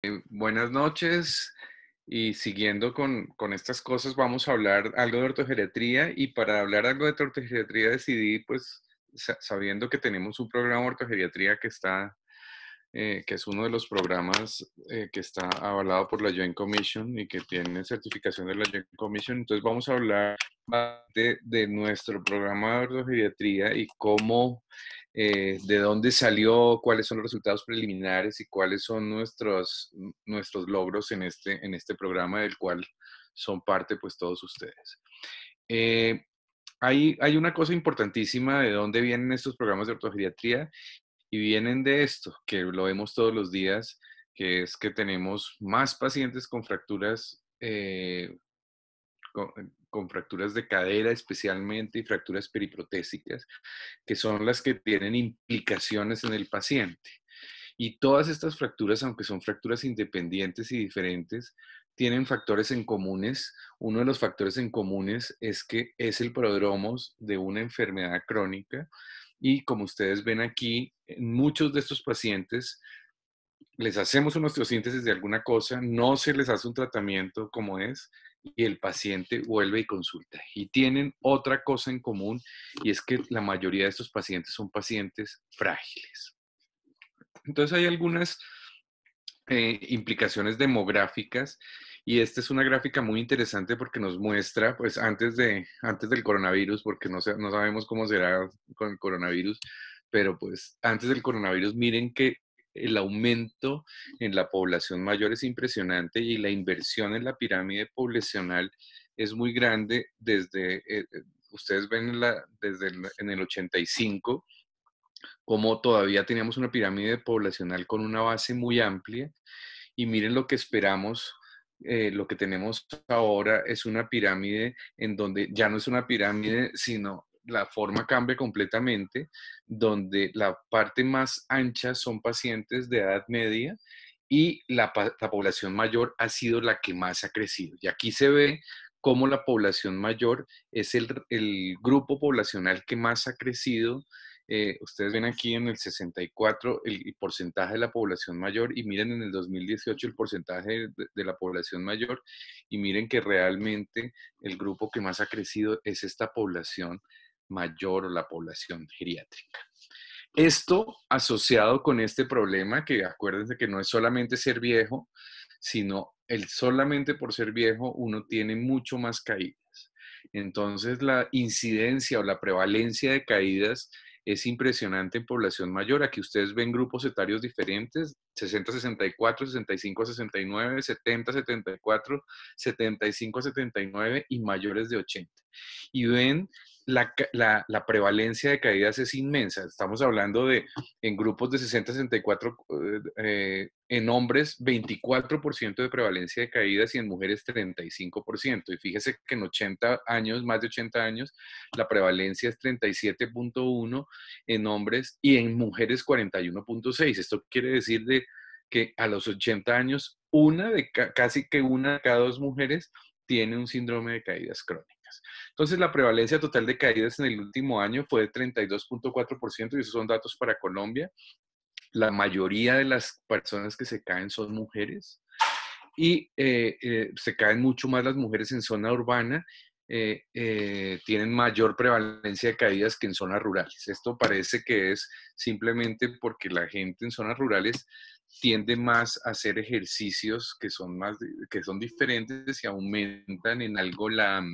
Buenas noches y siguiendo con estas cosas vamos a hablar algo de ortogeriatría y para hablar algo de ortogeriatría decidí pues sabiendo que tenemos un programa de ortogeriatría que es uno de los programas que está avalado por la Joint Commission y que tiene certificación de la Joint Commission. Entonces vamos a hablar de nuestro programa de ortogeriatría y cómo, de dónde salió, cuáles son los resultados preliminares y cuáles son nuestros logros en este programa del cual son parte pues todos ustedes. Eh, hay una cosa importantísima de dónde vienen estos programas de ortogeriatría y vienen de esto, que lo vemos todos los días, que es que tenemos más pacientes con fracturas, con fracturas de cadera especialmente y fracturas periprotésicas, que son las que tienen implicaciones en el paciente. Y todas estas fracturas, aunque son fracturas independientes y diferentes, tienen factores en comunes. Uno de los factores en comunes es que es el prodromos de una enfermedad crónica y como ustedes ven aquí, en muchos de estos pacientes les hacemos una osteosíntesis de alguna cosa, no se les hace un tratamiento como es y el paciente vuelve y consulta. Y tienen otra cosa en común y es que la mayoría de estos pacientes son pacientes frágiles. Entonces hay algunas implicaciones demográficas y esta es una gráfica muy interesante porque nos muestra, pues antes del coronavirus, porque no sabemos cómo será con el coronavirus, pero pues antes del coronavirus, miren que el aumento en la población mayor es impresionante y la inversión en la pirámide poblacional es muy grande ustedes ven en el 85 como todavía teníamos una pirámide poblacional con una base muy amplia y miren lo que esperamos, lo que tenemos ahora es una pirámide en donde ya no es una pirámide, sino la forma cambia completamente, donde la parte más ancha son pacientes de edad media y la población mayor ha sido la que más ha crecido. Y aquí se ve cómo la población mayor es el grupo poblacional que más ha crecido. Ustedes ven aquí en el 64 el porcentaje de la población mayor y miren en el 2018 el porcentaje de la población mayor y miren que realmente el grupo que más ha crecido es esta población mayor o la población geriátrica. Esto asociado con este problema, que acuérdense que no es solamente ser viejo, sino el solamente por ser viejo uno tiene mucho más caídas. Entonces la incidencia o la prevalencia de caídas es impresionante en población mayor. Aquí ustedes ven grupos etarios diferentes, 60-64, 65-69, 70-74, 75-79 y mayores de 80. Y ven la prevalencia de caídas es inmensa. Estamos hablando de en grupos de 60-64, en hombres 24% de prevalencia de caídas y en mujeres 35%. Y fíjese que en 80 años, más de 80 años, la prevalencia es 37.1 en hombres y en mujeres 41.6. Esto quiere decir que a los 80 años, casi que una de cada dos mujeres tiene un síndrome de caídas crónicas. Entonces, la prevalencia total de caídas en el último año fue de 32.4% y esos son datos para Colombia. La mayoría de las personas que se caen son mujeres y se caen mucho más las mujeres en zona urbana, tienen mayor prevalencia de caídas que en zonas rurales. Esto parece que es simplemente porque la gente en zonas rurales tiende más a hacer ejercicios que son diferentes y aumentan en algo la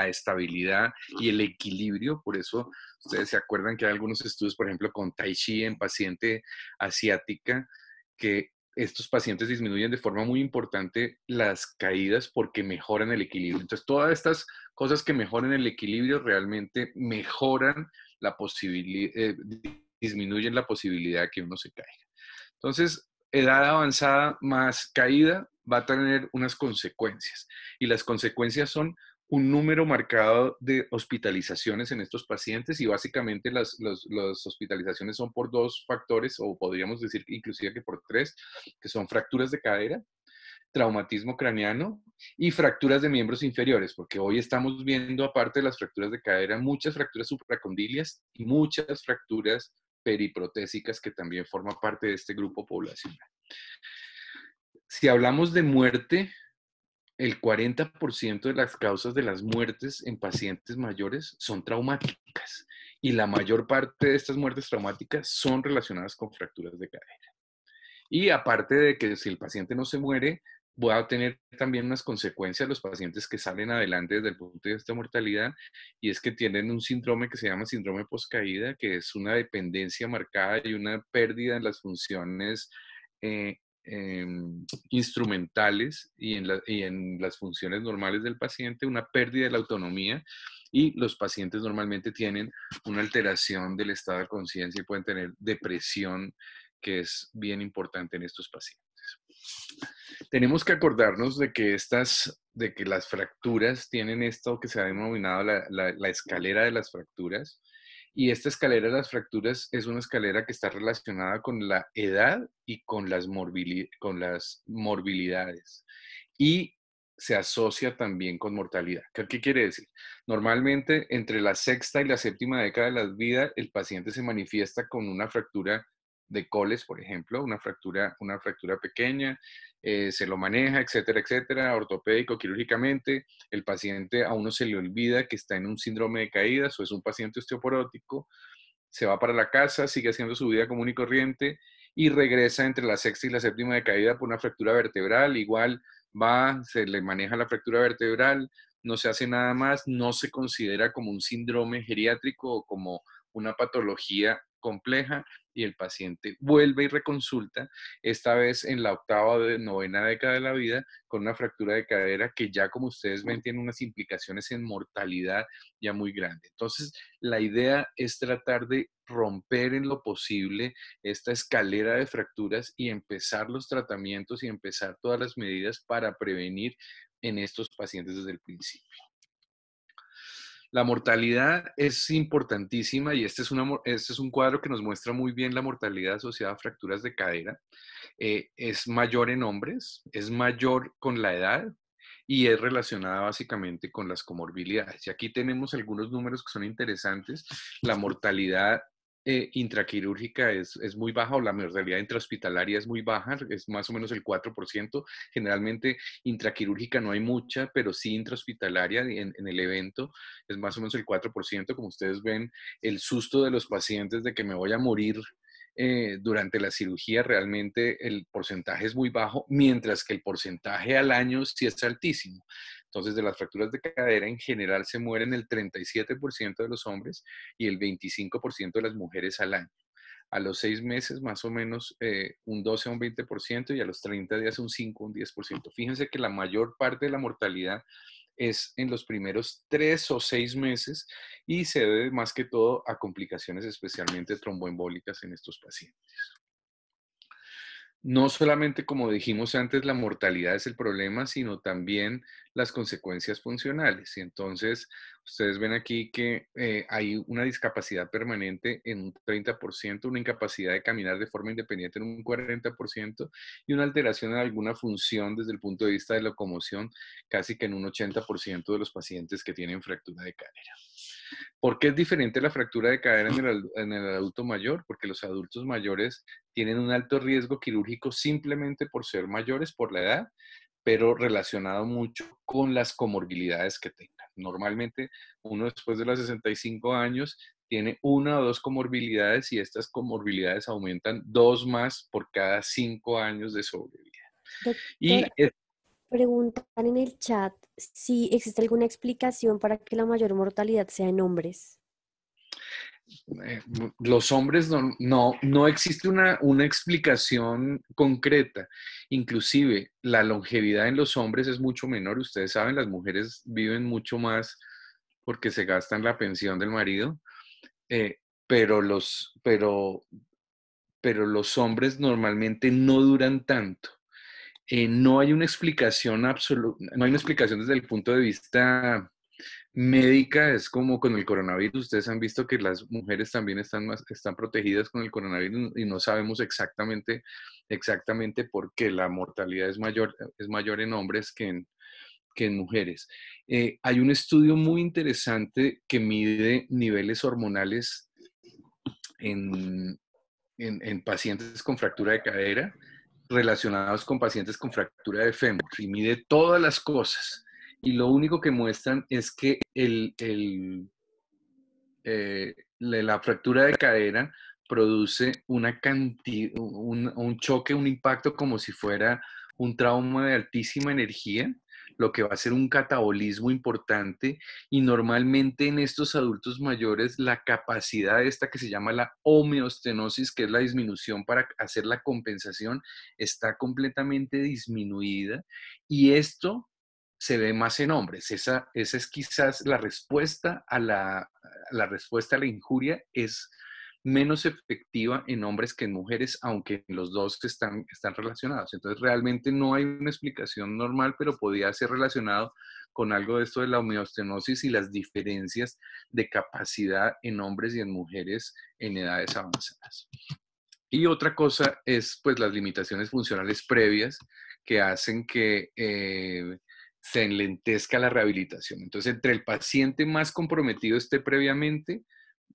estabilidad y el equilibrio. Por eso ustedes se acuerdan que hay algunos estudios, por ejemplo, con Tai Chi en paciente asiática, que estos pacientes disminuyen de forma muy importante las caídas porque mejoran el equilibrio. Entonces, todas estas cosas que mejoran el equilibrio realmente mejoran la posibilidad, disminuyen la posibilidad de que uno se caiga. Entonces, edad avanzada más caída va a tener unas consecuencias y las consecuencias son un número marcado de hospitalizaciones en estos pacientes y básicamente las hospitalizaciones son por dos factores o podríamos decir inclusive que por tres, que son fracturas de cadera, traumatismo craneano y fracturas de miembros inferiores, porque hoy estamos viendo aparte de las fracturas de cadera, muchas fracturas supracondilias y muchas fracturas periprotésicas que también forman parte de este grupo poblacional. si hablamos de muerte, el 40% de las causas de las muertes en pacientes mayores son traumáticas y la mayor parte de estas muertes traumáticas son relacionadas con fracturas de cadera. Y aparte de que si el paciente no se muere, va a tener también unas consecuencias los pacientes que salen adelante desde el punto de vista de mortalidad, y es que tienen un síndrome que se llama síndrome poscaída, que es una dependencia marcada y una pérdida en las funciones eh, instrumentales y en las funciones normales del paciente, una pérdida de la autonomía, y los pacientes normalmente tienen una alteración del estado de conciencia y pueden tener depresión, que es bien importante en estos pacientes. Tenemos que acordarnos de que las fracturas tienen esto que se ha denominado la escalera de las fracturas. Y esta escalera de las fracturas es una escalera que está relacionada con la edad y con las morbilidades. Y se asocia también con mortalidad. ¿Qué quiere decir? Normalmente, entre la sexta y la séptima década de la vida, el paciente se manifiesta con una fractura de Coles, por ejemplo, una fractura pequeña, se lo maneja, etcétera, etcétera, ortopédico, quirúrgicamente. El paciente a uno se le olvida que está en un síndrome de caídas o es un paciente osteoporótico, se va para la casa, sigue haciendo su vida común y corriente y regresa entre la sexta y la séptima de caída por una fractura vertebral. Igual va, se le maneja la fractura vertebral, no se hace nada más, no se considera como un síndrome geriátrico o como una patología compleja, y el paciente vuelve y reconsulta, esta vez en la octava o novena década de la vida, con una fractura de cadera que ya, como ustedes ven, tiene unas implicaciones en mortalidad ya muy grandes. Entonces, la idea es tratar de romper en lo posible esta escalera de fracturas y empezar los tratamientos y empezar todas las medidas para prevenir en estos pacientes desde el principio. La mortalidad es importantísima y este es un cuadro que nos muestra muy bien la mortalidad asociada a fracturas de cadera. Es mayor en hombres, es mayor con la edad y es relacionada básicamente con las comorbilidades. Y aquí tenemos algunos números que son interesantes. La mortalidad intraquirúrgica es muy baja, o la mortalidad intrahospitalaria es muy baja, es más o menos el 4%. Generalmente intraquirúrgica no hay mucha, pero sí intrahospitalaria en el evento es más o menos el 4%. Como ustedes ven, el susto de los pacientes de que me voy a morir durante la cirugía, realmente el porcentaje es muy bajo, mientras que el porcentaje al año sí es altísimo. Entonces, de las fracturas de cadera en general se mueren el 37% de los hombres y el 25% de las mujeres al año. A los 6 meses, más o menos un 12 a un 20%, y a los 30 días un 5 o un 10%. Fíjense que la mayor parte de la mortalidad es en los primeros 3 o 6 meses y se debe más que todo a complicaciones especialmente tromboembólicas en estos pacientes. No solamente, como dijimos antes, la mortalidad es el problema, sino también las consecuencias funcionales. Y entonces, ustedes ven aquí que hay una discapacidad permanente en un 30%, una incapacidad de caminar de forma independiente en un 40% y una alteración en alguna función desde el punto de vista de locomoción casi que en un 80% de los pacientes que tienen fractura de cadera. ¿Por qué es diferente la fractura de cadera en el adulto mayor? Porque los adultos mayores tienen un alto riesgo quirúrgico simplemente por ser mayores, por la edad, pero relacionado mucho con las comorbilidades que tengan. Normalmente, uno después de los 65 años tiene una o dos comorbilidades y estas comorbilidades aumentan 2 más por cada 5 años de sobrevida. Doctor, Y preguntan en el chat si existe alguna explicación para que la mayor mortalidad sea en hombres. los hombres no existe una explicación concreta. Inclusive la longevidad en los hombres es mucho menor. Ustedes saben, las mujeres viven mucho más porque se gastan la pensión del marido, eh, pero, pero los hombres normalmente no duran tanto. No hay una explicación absoluta, no hay una explicación desde el punto de vista médica. Es como con el coronavirus. Ustedes han visto que las mujeres también están protegidas con el coronavirus y no sabemos exactamente por qué la mortalidad es mayor en hombres que en mujeres. Hay un estudio muy interesante que mide niveles hormonales en, en pacientes con fractura de cadera, relacionados con pacientes con fractura de fémur y mide todas las cosas. Y lo único que muestran es que la fractura de cadera produce un choque, un impacto como si fuera un trauma de altísima energía, lo que va a ser un catabolismo importante y normalmente en estos adultos mayores la capacidad esta que se llama la homeostenosis, que es la disminución para hacer la compensación, está completamente disminuida y esto se ve más en hombres. Esa es quizás la respuesta la respuesta a la injuria es menos efectiva en hombres que en mujeres, aunque los dos están relacionados. Entonces, realmente no hay una explicación normal, pero podría ser relacionado con algo de esto de la homeostenosis y las diferencias de capacidad en hombres y en mujeres en edades avanzadas. Y otra cosa es pues las limitaciones funcionales previas que hacen que se enlentezca la rehabilitación. Entonces, entre el paciente más comprometido esté previamente,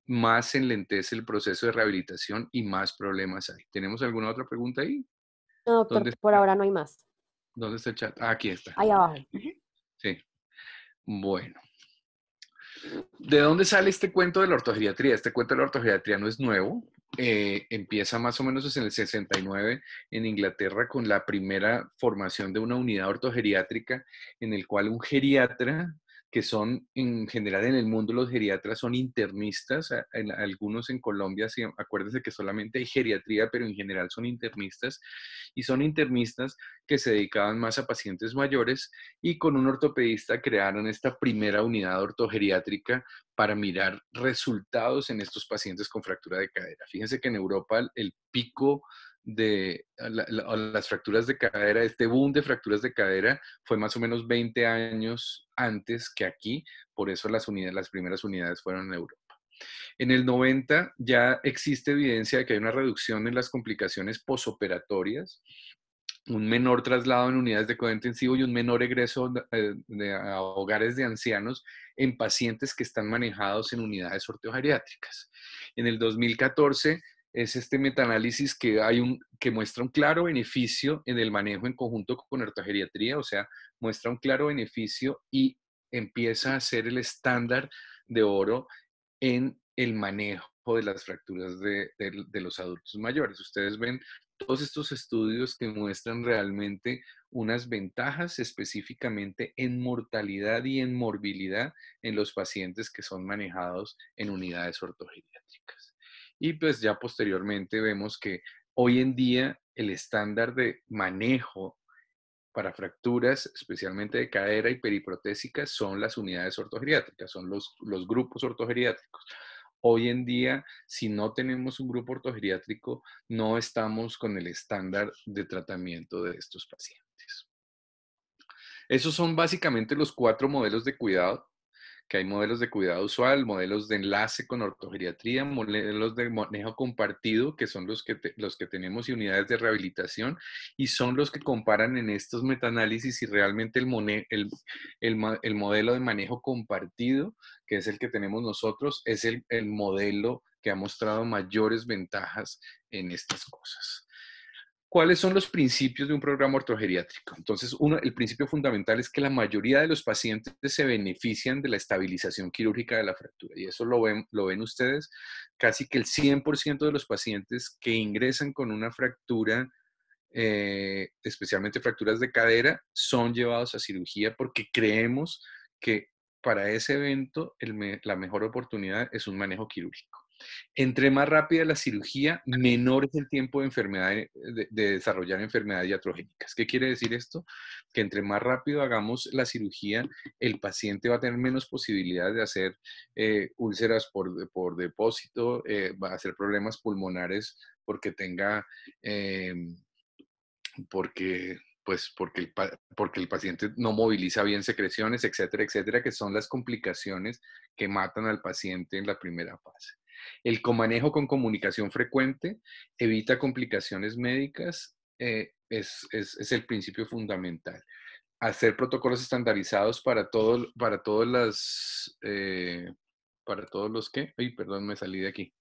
más se enlentece el proceso de rehabilitación y más problemas hay. ¿Tenemos alguna otra pregunta ahí? No, doctor, ¿Dónde por está, ahora no hay más. dónde está el chat? Ah, aquí está. Ahí abajo. Ujú. Sí. Bueno. ¿De dónde sale este cuento de la ortogeriatría? Este cuento de la ortogeriatría no es nuevo. Empieza más o menos en el 69 en Inglaterra con la primera formación de una unidad ortogeriátrica en el cual un geriatra, que son en general en el mundo los geriatras son internistas, algunos en Colombia, sí, acuérdense que solamente hay geriatría, pero en general son internistas, y son internistas que se dedicaban más a pacientes mayores y con un ortopedista crearon esta primera unidad ortogeriátrica para mirar resultados en estos pacientes con fractura de cadera. Fíjense que en Europa el pico de las fracturas de cadera, este boom de fracturas de cadera fue más o menos 20 años antes que aquí, por eso las primeras unidades fueron en Europa. En el 90 ya existe evidencia de que hay una reducción en las complicaciones posoperatorias, un menor traslado en unidades de cuidado intensivo y un menor egreso a hogares de ancianos en pacientes que están manejados en unidades ortogeriátricas. En el 2014 es este metaanálisis que muestra un claro beneficio en el manejo en conjunto con ortogeriatría, o sea, muestra un claro beneficio y empieza a ser el estándar de oro en el manejo de las fracturas de los adultos mayores. Ustedes ven todos estos estudios que muestran realmente unas ventajas específicamente en mortalidad y en morbilidad en los pacientes que son manejados en unidades ortogeriátricas. Y pues ya posteriormente vemos que hoy en día el estándar de manejo para fracturas, especialmente de cadera y periprotésicas, son las unidades ortogeriátricas, son los grupos ortogeriátricos. Hoy en día, si no tenemos un grupo ortogeriátrico, no estamos con el estándar de tratamiento de estos pacientes. Esos son básicamente los 4 modelos de cuidado, que hay modelos de cuidado usual, modelos de enlace con ortogeriatría, modelos de manejo compartido, que son los que tenemos, y unidades de rehabilitación, y son los que comparan en estos metaanálisis y realmente el modelo de manejo compartido, que es el que tenemos nosotros, es el modelo que ha mostrado mayores ventajas en estas cosas. ¿Cuáles son los principios de un programa ortogeriátrico? Entonces, el principio fundamental es que la mayoría de los pacientes se benefician de la estabilización quirúrgica de la fractura. Y eso lo ven ustedes. Casi que el 100% de los pacientes que ingresan con una fractura, especialmente fracturas de cadera, son llevados a cirugía porque creemos que para ese evento la mejor oportunidad es un manejo quirúrgico. Entre más rápida la cirugía, menor es el tiempo de enfermedad, de desarrollar enfermedades iatrogénicas. ¿Qué quiere decir esto? Que entre más rápido hagamos la cirugía, el paciente va a tener menos posibilidades de hacer úlceras por depósito, va a hacer problemas pulmonares porque tenga, eh, porque porque el paciente no moviliza bien secreciones, etcétera, etcétera, que son las complicaciones que matan al paciente en la primera fase. El comanejo con comunicación frecuente evita complicaciones médicas, es el principio fundamental. Hacer protocolos estandarizados para todos los que, ay, perdón, me salí de aquí.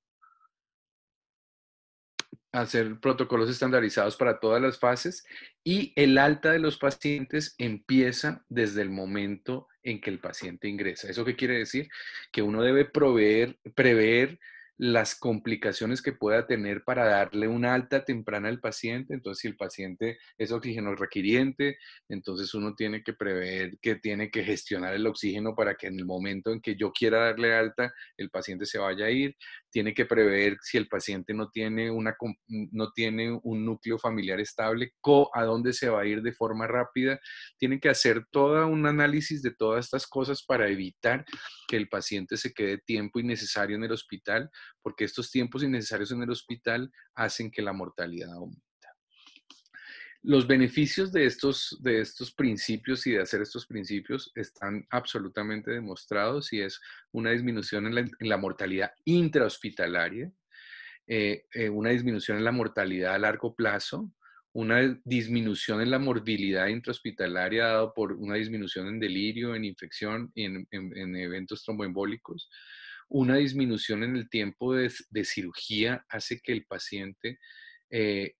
hacer protocolos estandarizados para todas las fases y el alta de los pacientes empieza desde el momento en que el paciente ingresa. ¿Eso qué quiere decir? Que uno debe prever las complicaciones que pueda tener para darle una alta temprana al paciente. Entonces, si el paciente es oxígeno requiriente, entonces uno tiene que prever que tiene que gestionar el oxígeno para que en el momento en que yo quiera darle alta, el paciente se vaya a ir. Tiene que prever si el paciente no tiene un núcleo familiar estable, a dónde se va a ir de forma rápida. Tienen que hacer todo un análisis de todas estas cosas para evitar que el paciente se quede tiempo innecesario en el hospital, porque estos tiempos innecesarios en el hospital hacen que la mortalidad aumente. Los beneficios de estos principios y de hacer estos principios están absolutamente demostrados y es una disminución en la mortalidad intrahospitalaria, una disminución en la mortalidad a largo plazo, una disminución en la morbilidad intrahospitalaria dado por una disminución en delirio, en infección y en eventos tromboembólicos, una disminución en el tiempo de cirugía hace que el paciente eh,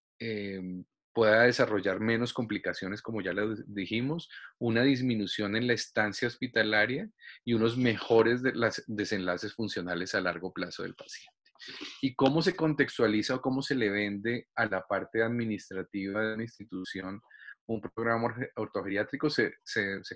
pueda desarrollar menos complicaciones, como ya lo dijimos, una disminución en la estancia hospitalaria y unos mejores desenlaces funcionales a largo plazo del paciente. ¿Y cómo se contextualiza o cómo se le vende a la parte administrativa de una institución un programa ortogeriátrico? Se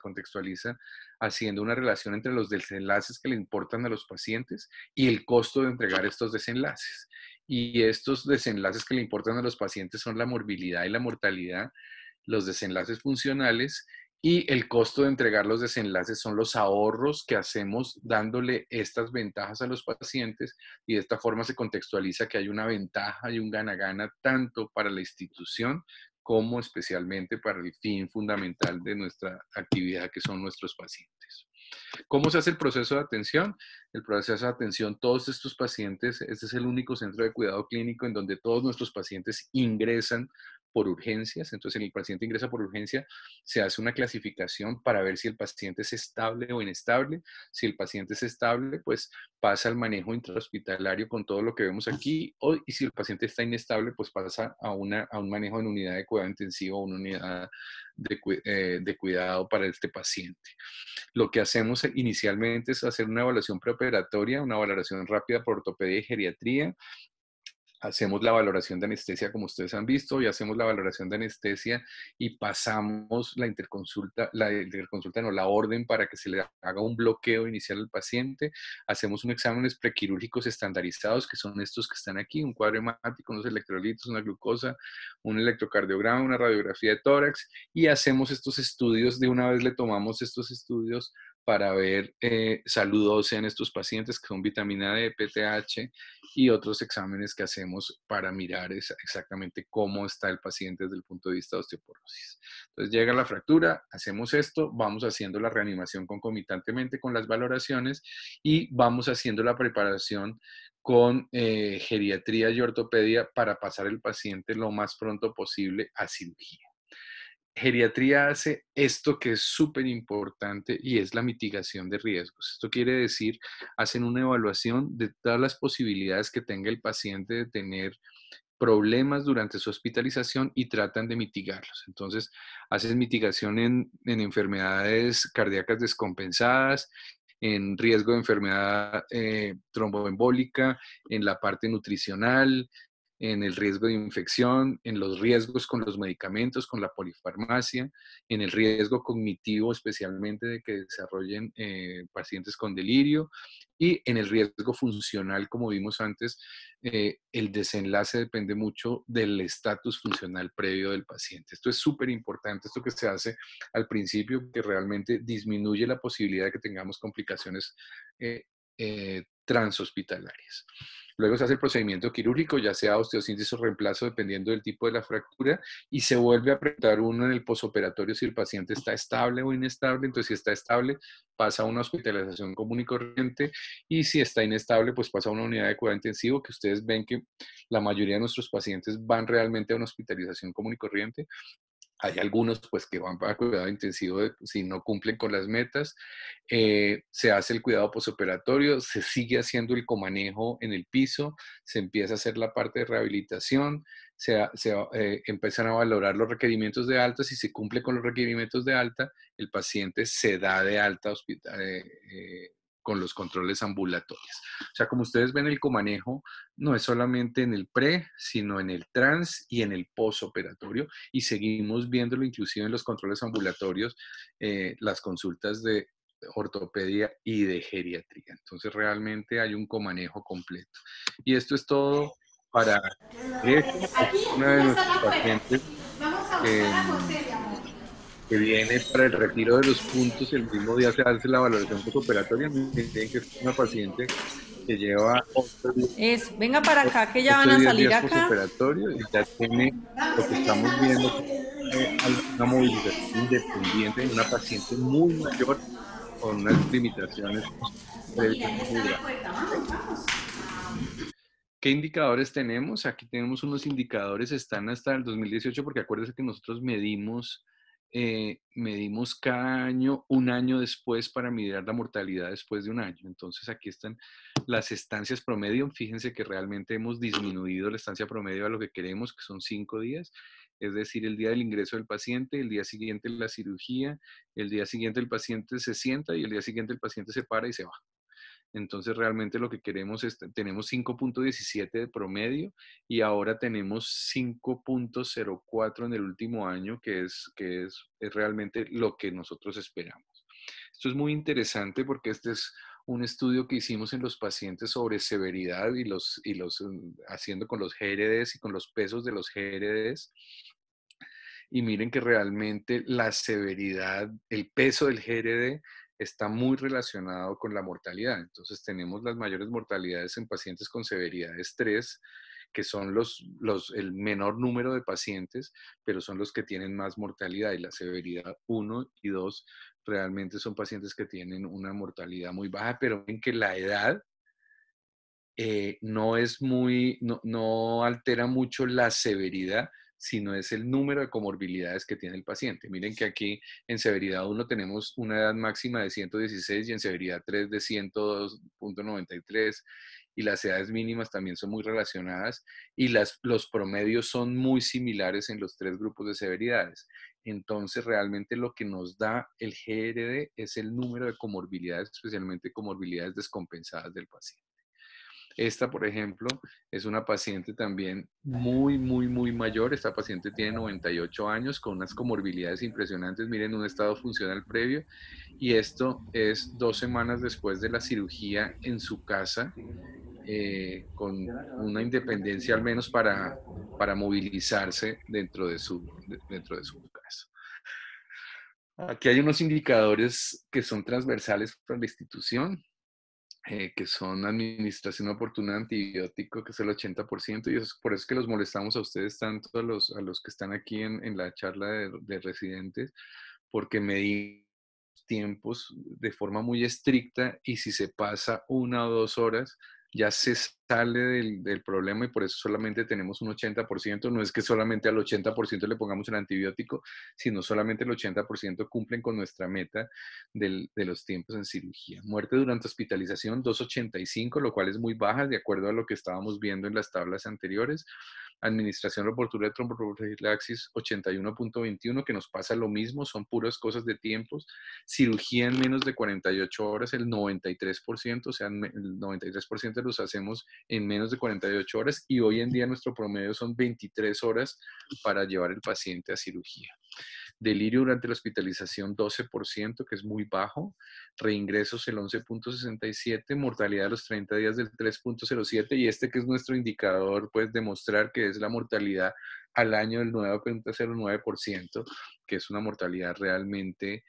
contextualiza haciendo una relación entre los desenlaces que le importan a los pacientes y el costo de entregar estos desenlaces. Y estos desenlaces que le importan a los pacientes son la morbilidad y la mortalidad, los desenlaces funcionales, y el costo de entregar los desenlaces son los ahorros que hacemos dándole estas ventajas a los pacientes, y de esta forma se contextualiza que hay una ventaja y un gana-gana tanto para la institución como especialmente para el fin fundamental de nuestra actividad, que son nuestros pacientes. ¿Cómo se hace el proceso de atención? El proceso de atención, todos estos pacientes, este es el único centro de cuidado clínico en donde todos nuestros pacientes ingresan por urgencias. Entonces, el paciente ingresa por urgencia, se hace una clasificación para ver si el paciente es estable o inestable. Si el paciente es estable, pues pasa al manejo intrahospitalario con todo lo que vemos aquí, y si el paciente está inestable, pues pasa a un manejo en unidad de cuidado intensivo o una unidad de cuidado para este paciente. Lo que hacemos inicialmente es hacer una evaluación preoperatoria, una valoración rápida por ortopedia y geriatría. Hacemos la valoración de anestesia, como ustedes han visto, y hacemos la valoración de anestesia y pasamos la orden para que se le haga un bloqueo inicial al paciente. Hacemos unos exámenes prequirúrgicos estandarizados, que son estos que están aquí: un cuadro hemático, unos electrolitos, una glucosa, un electrocardiograma, una radiografía de tórax, y hacemos estos estudios. De una vez le tomamos estos estudios para ver salud ósea en estos pacientes, que son vitamina D, PTH y otros exámenes que hacemos para mirar exactamente cómo está el paciente desde el punto de vista de osteoporosis. Entonces llega la fractura, hacemos esto, vamos haciendo la reanimación concomitantemente con las valoraciones y vamos haciendo la preparación con geriatría y ortopedia para pasar el paciente lo más pronto posible a cirugía. Geriatría hace esto que es súper importante y es la mitigación de riesgos. Esto quiere decir, hacen una evaluación de todas las posibilidades que tenga el paciente de tener problemas durante su hospitalización y tratan de mitigarlos. Entonces, hacen mitigación en enfermedades cardíacas descompensadas, en riesgo de enfermedad tromboembólica, en la parte nutricional, en el riesgo de infección, en los riesgos con los medicamentos, con la polifarmacia, en el riesgo cognitivo, especialmente de que desarrollen pacientes con delirio, y en el riesgo funcional, como vimos antes. El desenlace depende mucho del estatus funcional previo del paciente. Esto es súper importante, esto que se hace al principio, que realmente disminuye la posibilidad de que tengamos complicaciones transhospitalarias. Luego se hace el procedimiento quirúrgico, ya sea osteosíntesis o reemplazo, dependiendo del tipo de la fractura, y se vuelve a preguntar uno en el posoperatorio si el paciente está estable o inestable. Entonces, si está estable, pasa a una hospitalización común y corriente, y si está inestable, pues pasa a una unidad de cuidado intensivo, que ustedes ven que la mayoría de nuestros pacientes van realmente a una hospitalización común y corriente. Hay algunos pues que van para cuidado intensivo si no cumplen con las metas. Se hace el cuidado posoperatorio, se sigue haciendo el comanejo en el piso, se empieza a hacer la parte de rehabilitación, empiezan a valorar los requerimientos de alta. Si se cumple con los requerimientos de alta, el paciente se da de alta hospital, con los controles ambulatorios. O sea, como ustedes ven, el comanejo no es solamente en el pre, sino en el trans y en el posoperatorio, y seguimos viéndolo inclusive en los controles ambulatorios, las consultas de ortopedia y de geriatría. Entonces realmente hay un comanejo completo. Y esto es todo para esta. Es una de Ya está nuestros la puerta. pacientes Vamos a buscar a que, José, mi amor. que viene para el retiro de los puntos. El mismo día se hace la valoración posoperatoria. Miren que es una paciente que lleva Venga para acá, que ya van ocho a diez salir días acá. posoperatorio y ya tiene lo que estamos viendo, que es una movilización independiente en una paciente muy mayor con unas limitaciones previas Mira, ya muy está la graves. puerta. ¿Ok? Vamos, vamos. ¿Qué indicadores tenemos? Aquí tenemos unos indicadores, están hasta el 2018, porque acuérdense que nosotros medimos cada año, un año después, para medir la mortalidad después de un año. Entonces aquí están las estancias promedio. Fíjense que realmente hemos disminuido la estancia promedio a lo que queremos, que son 5 días. Es decir, el día del ingreso del paciente, el día siguiente la cirugía, el día siguiente el paciente se sienta y el día siguiente el paciente se para y se va. Entonces realmente lo que queremos es, tenemos 5.17 de promedio y ahora tenemos 5.04 en el último año, es realmente lo que nosotros esperamos. Esto es muy interesante porque este es un estudio que hicimos en los pacientes sobre severidad haciendo con los GRDs y con los pesos de los GRDs. Y miren que realmente la severidad, el peso del GRD está muy relacionado con la mortalidad. Entonces tenemos las mayores mortalidades en pacientes con severidades 3, que son el menor número de pacientes, pero son los que tienen más mortalidad. Y la severidad 1 y 2 realmente son pacientes que tienen una mortalidad muy baja, pero ven que la edad no altera mucho la severidad, sino es el número de comorbilidades que tiene el paciente. Miren que aquí en severidad 1 tenemos una edad máxima de 116 y en severidad 3 de 102.93, y las edades mínimas también son muy relacionadas y los promedios son muy similares en los tres grupos de severidades. Entonces, realmente lo que nos da el GRD es el número de comorbilidades, especialmente comorbilidades descompensadas del paciente. Esta, por ejemplo, es una paciente también muy, muy, muy mayor. Esta paciente tiene 98 años con unas comorbilidades impresionantes. Miren, un estado funcional previo. Y esto es 2 semanas después de la cirugía en su casa, con una independencia al menos para movilizarse dentro de su casa. Aquí hay unos indicadores que son transversales para la institución, que son administración oportuna de antibiótico, que es el 80%, y por eso es que los molestamos a ustedes tanto, a los que están aquí en la charla de residentes, porque medimos tiempos de forma muy estricta, y si se pasa 1 o 2 horas, ya se sale del problema, y por eso solamente tenemos un 80%. No es que solamente al 80% le pongamos el antibiótico, sino solamente el 80% cumplen con nuestra meta de los tiempos en cirugía. Muerte durante hospitalización, 2.85, lo cual es muy baja de acuerdo a lo que estábamos viendo en las tablas anteriores. Administración oportuna de tromboprofilaxis, 81.21, que nos pasa lo mismo, son puras cosas de tiempos. Cirugía en menos de 48 horas, el 93%, o sea, el 93% los hacemos en menos de 48 horas, y hoy en día nuestro promedio son 23 horas para llevar el paciente a cirugía. Delirio durante la hospitalización, 12%, que es muy bajo. Reingresos, el 11.67. Mortalidad a los 30 días del 3.07. Y este que es nuestro indicador, pues demostrar que es la mortalidad al año del 9.09%, que es una mortalidad realmente,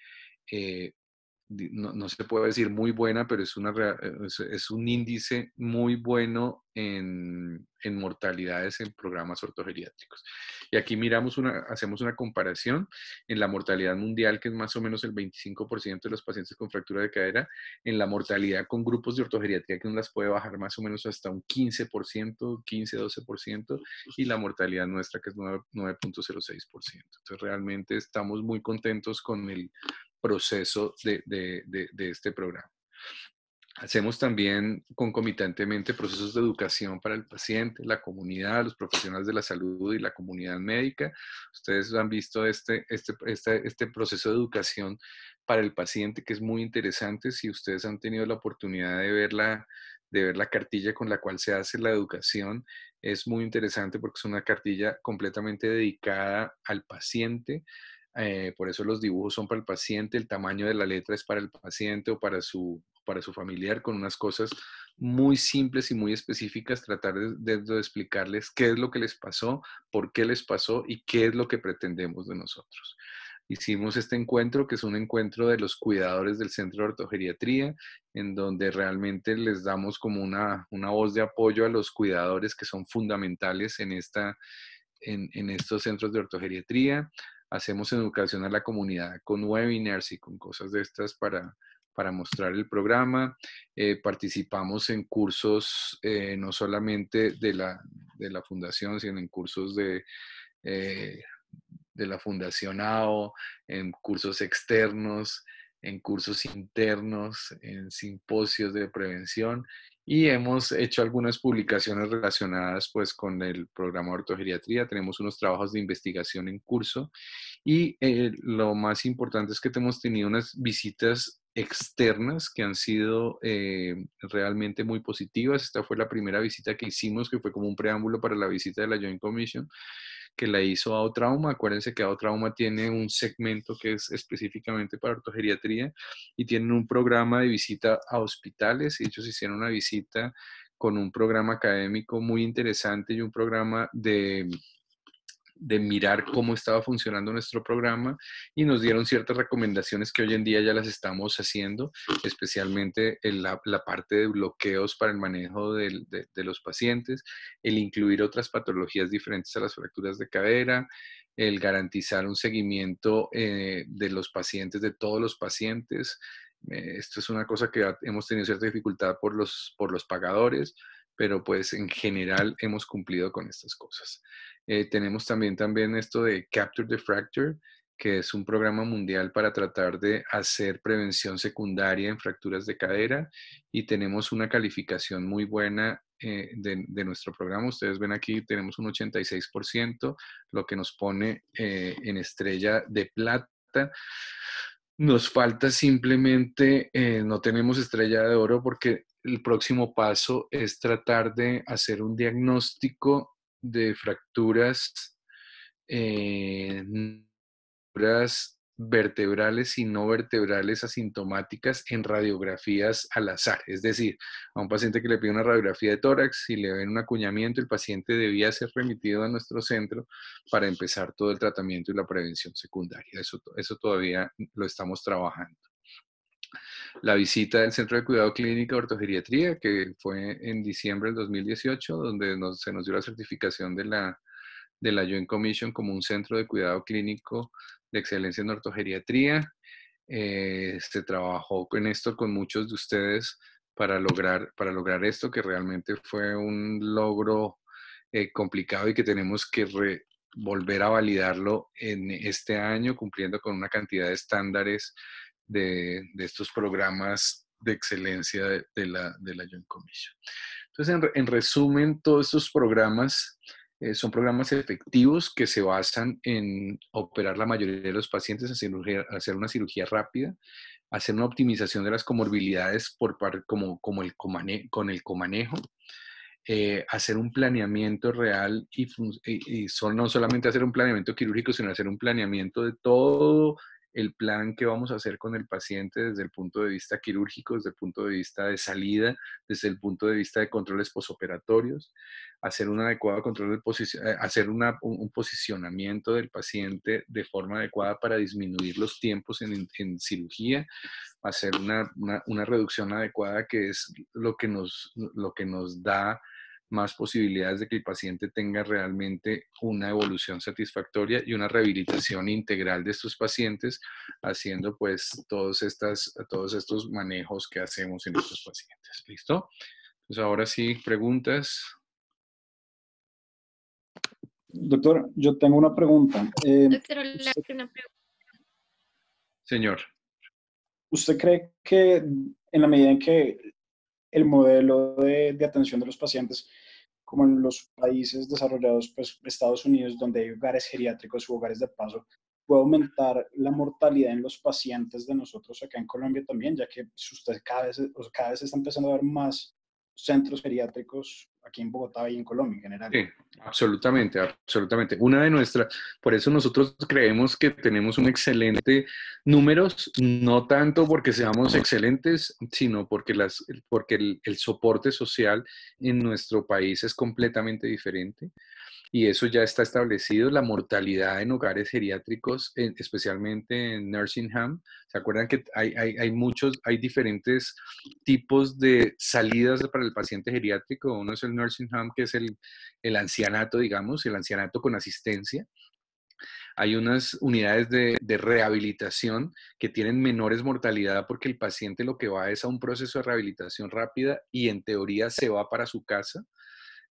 no se puede decir muy buena, pero es un índice muy bueno en mortalidades en programas ortogeriátricos. Y aquí hacemos una comparación en la mortalidad mundial, que es más o menos el 25% de los pacientes con fractura de cadera, en la mortalidad con grupos de ortogeriatría que uno las puede bajar más o menos hasta un 15%, 15-12%, y la mortalidad nuestra que es 9.06%. Entonces realmente estamos muy contentos con el proceso de este programa. Hacemos también concomitantemente procesos de educación para el paciente, la comunidad, los profesionales de la salud y la comunidad médica. Ustedes han visto este proceso de educación para el paciente, que es muy interesante. Si ustedes han tenido la oportunidad de ver la cartilla con la cual se hace la educación, es muy interesante porque es una cartilla completamente dedicada al paciente. Por eso los dibujos son para el paciente, el tamaño de la letra es para el paciente o para su familiar, con unas cosas muy simples y muy específicas, tratar de explicarles qué es lo que les pasó, por qué les pasó y qué es lo que pretendemos de nosotros. Hicimos este encuentro, que es un encuentro de los cuidadores del Centro de Ortogeriatría, en donde realmente les damos como una voz de apoyo a los cuidadores que son fundamentales en estos centros de ortogeriatría. Hacemos educación a la comunidad con webinars y con cosas de estas para mostrar el programa. Participamos en cursos no solamente de la fundación, sino en cursos de la Fundación AO, en cursos externos, en cursos internos, en simposios de prevención, y hemos hecho algunas publicaciones relacionadas pues con el programa de ortogeriatría. Tenemos unos trabajos de investigación en curso y lo más importante es que hemos tenido unas visitas externas que han sido realmente muy positivas. Esta fue la primera visita que hicimos, que fue como un preámbulo para la visita de la Joint Commission, que la hizo AO Trauma. Acuérdense que AO Trauma tiene un segmento que es específicamente para ortogeriatría y tienen un programa de visita a hospitales, y ellos hicieron una visita con un programa académico muy interesante y un programa de mirar cómo estaba funcionando nuestro programa, y nos dieron ciertas recomendaciones que hoy en día ya las estamos haciendo, especialmente en la parte de bloqueos para el manejo de los pacientes, el incluir otras patologías diferentes a las fracturas de cadera, el garantizar un seguimiento de los pacientes, de todos los pacientes. Esto es una cosa que hemos tenido cierta dificultad por los pagadores, pero pues en general hemos cumplido con estas cosas. Tenemos también esto de Capture the Fracture, que es un programa mundial para tratar de hacer prevención secundaria en fracturas de cadera, y tenemos una calificación muy buena de nuestro programa. Ustedes ven aquí, tenemos un 86%, lo que nos pone en estrella de plata. Nos falta simplemente, no tenemos estrella de oro porque el próximo paso es tratar de hacer un diagnóstico de fracturas, fracturas vertebrales y no vertebrales asintomáticas en radiografías al azar. Es decir, a un paciente que le pide una radiografía de tórax y le ven un acuñamiento, el paciente debía ser remitido a nuestro centro para empezar todo el tratamiento y la prevención secundaria. Eso todavía lo estamos trabajando. La visita del Centro de Cuidado Clínico de Ortogeriatría, que fue en diciembre del 2018, donde se nos dio la certificación de la Joint Commission como un centro de cuidado clínico de excelencia en ortogeriatría. Se trabajó con esto con muchos de ustedes para lograr esto, que realmente fue un logro complicado y que tenemos que volver a validarlo en este año, cumpliendo con una cantidad de estándares de estos programas de excelencia de la Joint Commission. Entonces, en resumen, todos estos programas son programas efectivos que se basan en operar la mayoría de los pacientes, hacer una cirugía rápida, hacer una optimización de las comorbilidades con el comanejo, hacer un planeamiento real y no solamente hacer un planeamiento quirúrgico, sino hacer un planeamiento de todo el plan que vamos a hacer con el paciente desde el punto de vista quirúrgico, desde el punto de vista de salida, desde el punto de vista de controles posoperatorios, hacer un adecuado control hacer un posicionamiento del paciente de forma adecuada para disminuir los tiempos en cirugía, hacer una reducción adecuada, que es lo que nos da más posibilidades de que el paciente tenga realmente una evolución satisfactoria y una rehabilitación integral de estos pacientes, haciendo pues todos estos manejos que hacemos en estos pacientes. ¿Listo? Pues ahora sí, preguntas. Doctor, yo tengo una pregunta. Doctor, una pregunta. Señor. ¿Usted cree que en la medida en que el modelo de atención de los pacientes, como en los países desarrollados, pues Estados Unidos, donde hay hogares geriátricos u hogares de paso, puede aumentar la mortalidad en los pacientes de nosotros acá en Colombia también, ya que usted cada vez se está empezando a ver más centros geriátricos aquí en Bogotá y en Colombia en general? Sí, absolutamente, absolutamente. Por eso nosotros creemos que tenemos un excelente números, no tanto porque seamos excelentes, sino porque el soporte social en nuestro país es completamente diferente. Y eso ya está establecido, la mortalidad en hogares geriátricos, especialmente en nursing home. ¿Se acuerdan que hay diferentes tipos de salidas para el paciente geriátrico? Uno es el nursing home, que es el ancianato, digamos, el ancianato con asistencia. Hay unas unidades de rehabilitación que tienen menores mortalidad porque el paciente lo que va es a un proceso de rehabilitación rápida y en teoría se va para su casa,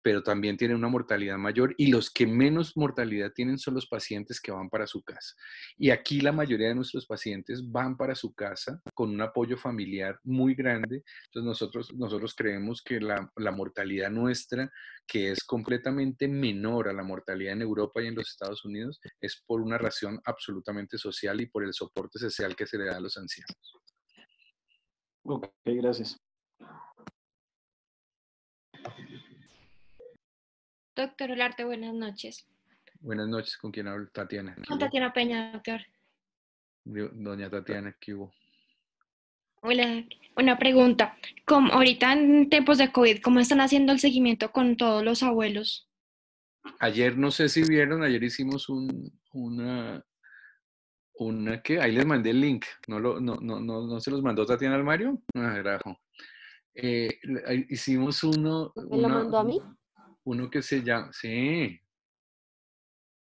pero también tienen una mortalidad mayor y los que menos mortalidad tienen son los pacientes que van para su casa. Y aquí la mayoría de nuestros pacientes van para su casa con un apoyo familiar muy grande. Entonces nosotros creemos que la mortalidad nuestra, que es completamente menor a la mortalidad en Europa y en los Estados Unidos, es por una razón absolutamente social y por el soporte social que se le da a los ancianos. Ok, gracias. Doctor Olarte, buenas noches. Buenas noches, ¿con quién hablo? Tatiana. Con Tatiana Peña, doctor. Doña Tatiana, ¿qué hubo? Hola, una pregunta. Como ahorita en tiempos de COVID, ¿cómo están haciendo el seguimiento con todos los abuelos? Ayer, no sé si vieron, ayer hicimos que ahí les mandé el link. ¿No se los mandó Tatiana al Mario? Ah, carajo. Hicimos ¿Me lo mandó a mí? uno que se llama, sí,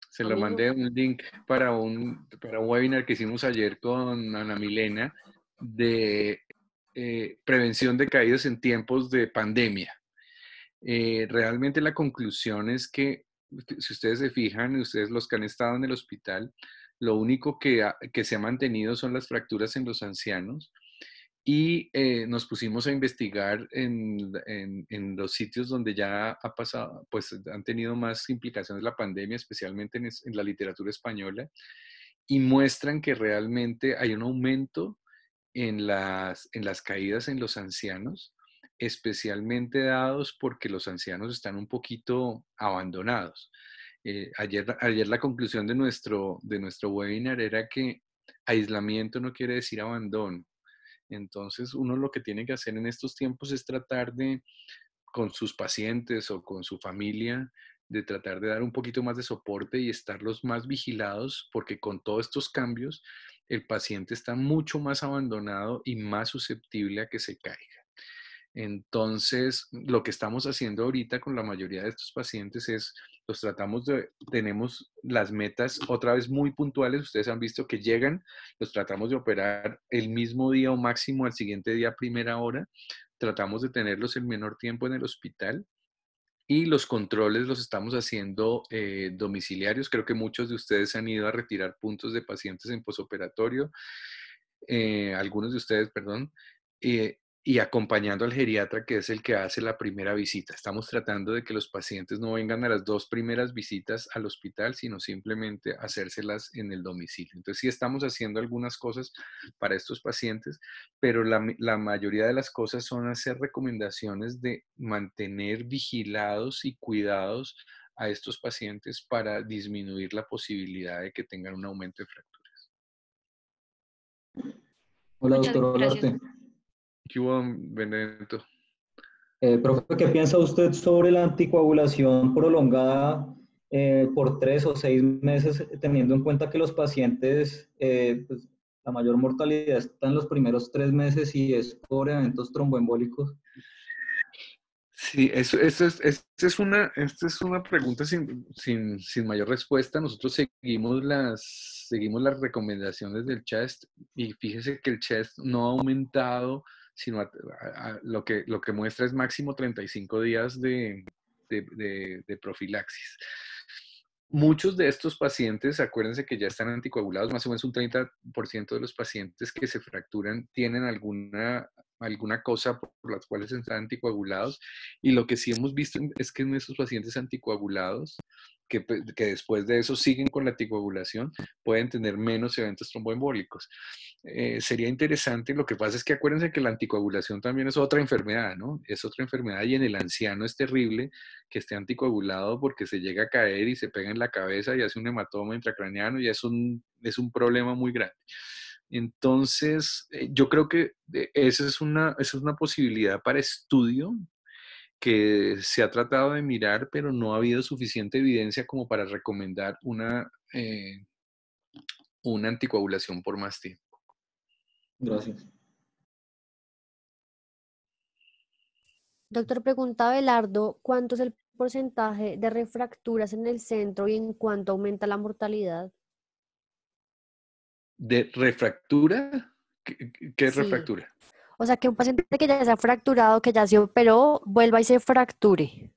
se A lo mí no. mandé un link para un webinar que hicimos ayer con Ana Milena de prevención de caídas en tiempos de pandemia. Realmente la conclusión es que, si ustedes se fijan, ustedes los que han estado en el hospital, lo único que se ha mantenido son las fracturas en los ancianos y nos pusimos a investigar en los sitios donde ya ha pasado, pues han tenido más implicaciones la pandemia, especialmente en la literatura española, y muestran que realmente hay un aumento en las caídas en los ancianos, especialmente dados porque los ancianos están un poquito abandonados. Ayer la conclusión de nuestro webinar era que aislamiento no quiere decir abandono. Entonces, uno lo que tiene que hacer en estos tiempos es tratar de, con sus pacientes o con su familia, de tratar de dar un poquito más de soporte y estarlos más vigilados, porque con todos estos cambios, el paciente está mucho más abandonado y más susceptible a que se caiga. Entonces, lo que estamos haciendo ahorita con la mayoría de estos pacientes es, tenemos las metas otra vez muy puntuales. Ustedes han visto que llegan, los tratamos de operar el mismo día o máximo al siguiente día a primera hora. Tratamos de tenerlos el menor tiempo en el hospital. Y los controles los estamos haciendo domiciliarios. Creo que muchos de ustedes han ido a retirar puntos de pacientes en posoperatorio. Algunos de ustedes, perdón. Y acompañando al geriatra, que es el que hace la primera visita. Estamos tratando de que los pacientes no vengan a las 2 primeras visitas al hospital, sino simplemente hacérselas en el domicilio. Entonces, sí estamos haciendo algunas cosas para estos pacientes, pero la mayoría de las cosas son hacer recomendaciones de mantener vigilados y cuidados a estos pacientes para disminuir la posibilidad de que tengan un aumento de fracturas. Hola, Muchas doctor gracias. Olarte. ¿Qué hubo, Benedetto? Profe, ¿qué piensa usted sobre la anticoagulación prolongada por 3 o 6 meses, teniendo en cuenta que los pacientes, pues, la mayor mortalidad está en los primeros 3 meses y es por eventos tromboembólicos? Sí, esta es una pregunta sin mayor respuesta. Nosotros seguimos las recomendaciones del CHEST y fíjese que el CHEST no ha aumentado, sino lo que muestra es máximo 35 días de profilaxis. Muchos de estos pacientes, acuérdense que ya están anticoagulados, más o menos un 30% de los pacientes que se fracturan tienen alguna cosa por las cuales están anticoagulados. Y lo que sí hemos visto es que en esos pacientes anticoagulados, que después de eso siguen con la anticoagulación, pueden tener menos eventos tromboembólicos. Sería interesante, lo que pasa es que acuérdense que la anticoagulación también es otra enfermedad, ¿no? Es otra enfermedad y en el anciano es terrible que esté anticoagulado porque se llega a caer y se pega en la cabeza y hace un hematoma intracraneano y es un problema muy grande. Entonces, yo creo que esa es una posibilidad para estudio que se ha tratado de mirar, pero no ha habido suficiente evidencia como para recomendar una anticoagulación por más tiempo. Gracias. Doctor, pregunta Belardo, ¿cuánto es el porcentaje de refracturas en el centro y en cuánto aumenta la mortalidad? ¿De refractura? ¿Qué es Sí. refractura? O sea, que un paciente que ya se ha fracturado, que ya se operó, vuelva y se fracture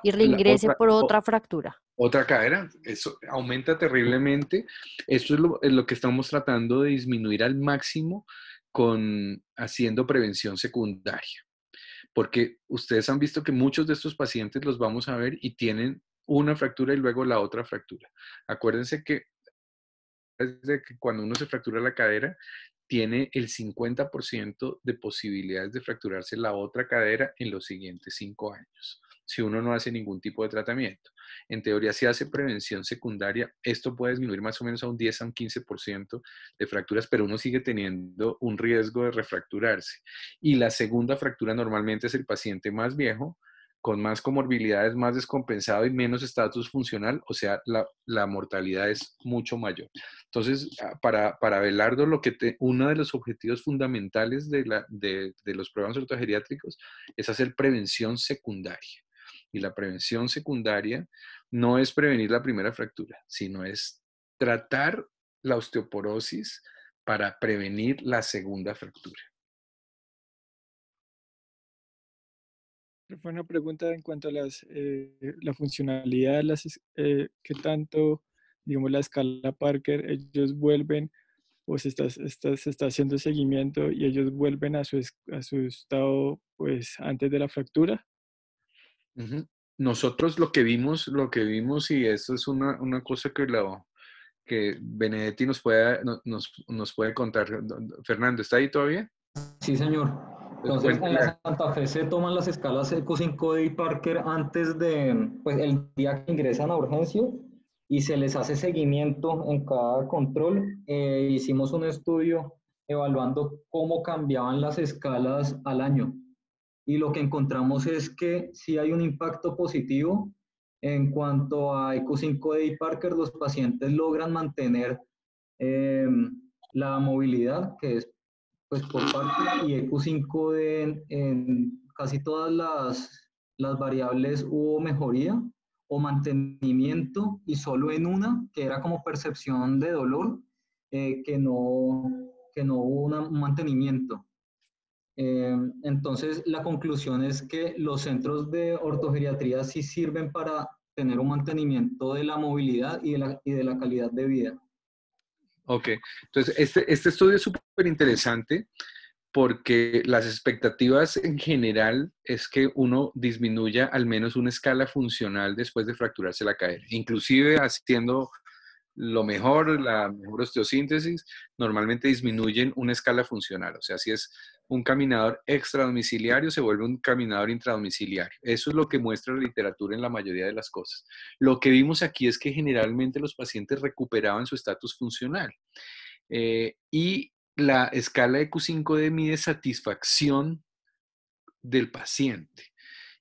y reingrese por otra fractura. Otra cadera, eso aumenta terriblemente. Esto es lo que estamos tratando de disminuir al máximo haciendo prevención secundaria. Porque ustedes han visto que muchos de estos pacientes los vamos a ver y tienen una fractura y luego la otra fractura. Acuérdense que desde que cuando uno se fractura la cadera, tiene el 50% de posibilidades de fracturarse la otra cadera en los siguientes 5 años, si uno no hace ningún tipo de tratamiento. En teoría, si hace prevención secundaria, esto puede disminuir más o menos a un 10 a un 15% de fracturas, pero uno sigue teniendo un riesgo de refracturarse. Y la segunda fractura normalmente es el paciente más viejo, con más comorbilidades, más descompensado y menos estatus funcional, o sea, la mortalidad es mucho mayor. Entonces, para Abelardo, uno de los objetivos fundamentales de los programas ortogeriátricos es hacer prevención secundaria. Y la prevención secundaria no es prevenir la primera fractura, sino es tratar la osteoporosis para prevenir la segunda fractura. Fue una pregunta en cuanto a la funcionalidad, qué tanto, digamos, la escala Parker, ellos vuelven o se está haciendo seguimiento y ellos vuelven a su estado pues antes de la fractura. Uh-huh. Nosotros lo que vimos y eso es una cosa que Benedetti nos puede contar. Fernando, ¿está ahí todavía? Sí, señor. Entonces, en la Santa Fe se toman las escalas ECO 5D y Parker antes de, pues, el día que ingresan a urgencia y se les hace seguimiento en cada control. Hicimos un estudio evaluando cómo cambiaban las escalas al año y lo que encontramos es que sí hay un impacto positivo en cuanto a ECO 5D y Parker. Los pacientes logran mantener la movilidad, que es pues por parte y EQ5 en casi todas las variables hubo mejoría o mantenimiento y solo en una, que era como percepción de dolor, que no hubo un mantenimiento. Entonces la conclusión es que los centros de ortogeriatría sí sirven para tener un mantenimiento de la movilidad y de la calidad de vida. Ok, entonces este estudio es súper interesante porque las expectativas en general es que uno disminuya al menos una escala funcional después de fracturarse la cadera. Inclusive haciendo lo mejor, la mejor osteosíntesis, normalmente disminuyen una escala funcional. O sea, si es un caminador extradomiciliario, se vuelve un caminador intradomiciliario. Eso es lo que muestra la literatura en la mayoría de las cosas. Lo que vimos aquí es que generalmente los pacientes recuperaban su estatus funcional. Y la escala EQ5D mide satisfacción del paciente.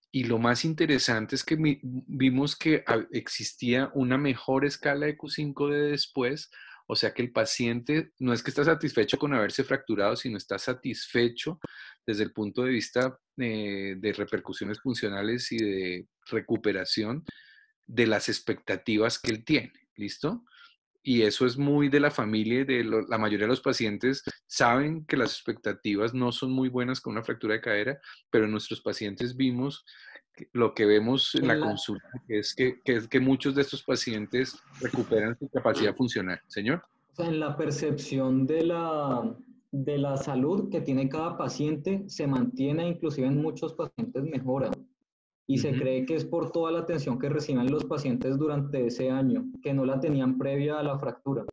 Y lo más interesante es que vimos que existía una mejor escala EQ5D después, o sea que el paciente no es que está satisfecho con haberse fracturado, sino está satisfecho desde el punto de vista de repercusiones funcionales y de recuperación de las expectativas que él tiene, ¿listo? Y eso es muy de la familia y de la mayoría de los pacientes saben que las expectativas no son muy buenas con una fractura de cadera, pero en nuestros pacientes vimos lo que vemos en la consulta, que es que muchos de estos pacientes recuperan su capacidad funcional. Señor. O sea, en la percepción de la salud que tiene cada paciente se mantiene, inclusive en muchos pacientes mejora. Y se cree que es por toda la atención que reciben los pacientes durante ese año, que no la tenían previa a la fractura.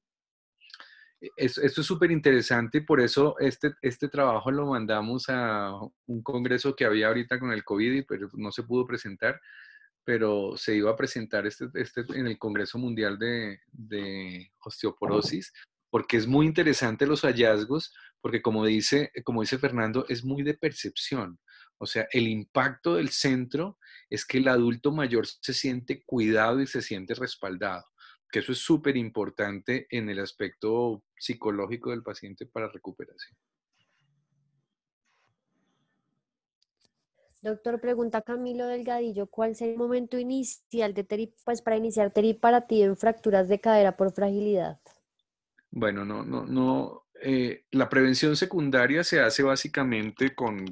Esto es súper interesante y por eso este trabajo lo mandamos a un congreso que había ahorita con el COVID, pero no se pudo presentar, pero se iba a presentar en el Congreso Mundial de Osteoporosis, porque es muy interesante los hallazgos, porque como dice Fernando, es muy de percepción. O sea, el impacto del centro es que el adulto mayor se siente cuidado y se siente respaldado, que eso es súper importante en el aspecto psicológico del paciente para recuperación. Doctor, pregunta Camilo Delgadillo, ¿cuál sería el momento inicial de para iniciar teriparatido en fracturas de cadera por fragilidad? Bueno, la prevención secundaria se hace básicamente con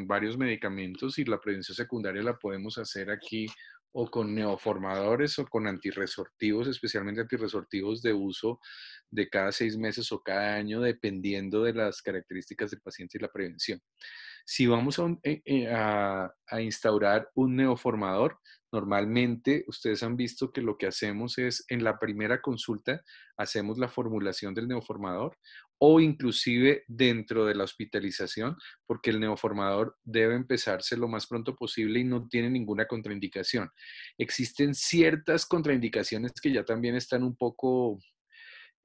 varios medicamentos y la prevención secundaria la podemos hacer aquí o con neoformadores o con antirresortivos, especialmente antirresortivos de uso de cada 6 meses o cada año, dependiendo de las características del paciente y la prevención. Si vamos a instaurar un neoformador, normalmente ustedes han visto que lo que hacemos es en la primera consulta hacemos la formulación del neoformador o inclusive dentro de la hospitalización, porque el neoformador debe empezarse lo más pronto posible y no tiene ninguna contraindicación. Existen ciertas contraindicaciones que ya también están un poco...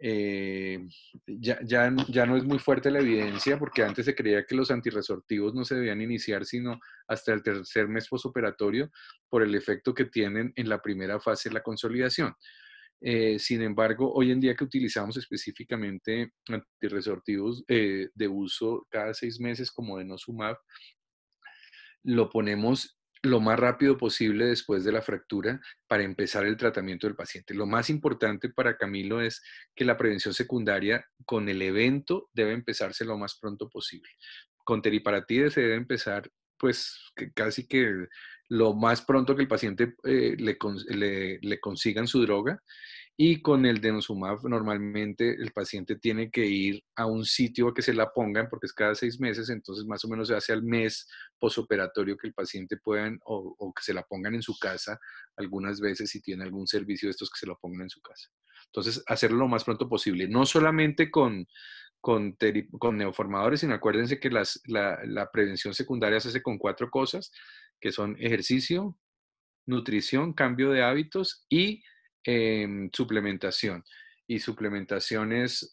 ya no es muy fuerte la evidencia porque antes se creía que los antirresortivos no se debían iniciar sino hasta el tercer mes posoperatorio por el efecto que tienen en la primera fase de la consolidación. Sin embargo, hoy en día que utilizamos específicamente antirresortivos de uso cada 6 meses como denosumab, lo ponemos lo más rápido posible después de la fractura para empezar el tratamiento del paciente. Lo más importante para Camilo es que la prevención secundaria con el evento debe empezarse lo más pronto posible. Con teriparatide se debe empezar pues casi que lo más pronto que el paciente le consigan su droga. Y con el denosumab normalmente el paciente tiene que ir a un sitio a que se la pongan porque es cada 6 meses, entonces más o menos se hace al mes posoperatorio que el paciente puedan o que se la pongan en su casa algunas veces si tiene algún servicio de estos que se lo pongan en su casa. Entonces hacerlo lo más pronto posible, no solamente con neoformadores, sino acuérdense que la prevención secundaria se hace con 4 cosas, que son ejercicio, nutrición, cambio de hábitos y suplementación. Y suplementación es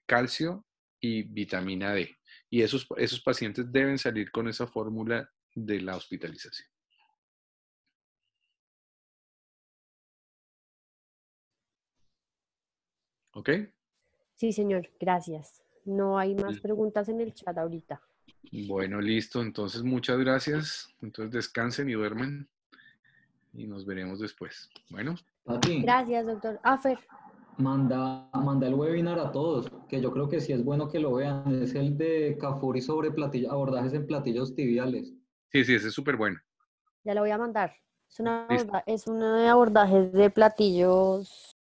calcio y vitamina D. Y esos pacientes deben salir con esa fórmula de la hospitalización. ¿Ok? Sí, señor, gracias. No hay más preguntas en el chat ahorita. Bueno, listo. Entonces, muchas gracias. Entonces, descansen y duermen. Y nos veremos después. Bueno. Pati, gracias, doctor. Fer. Manda el webinar a todos, que yo creo que sí es bueno que lo vean. Es el de Cafuri sobre abordajes en platillos tibiales. Sí, ese es súper bueno. Ya lo voy a mandar. Es un abordaje de platillos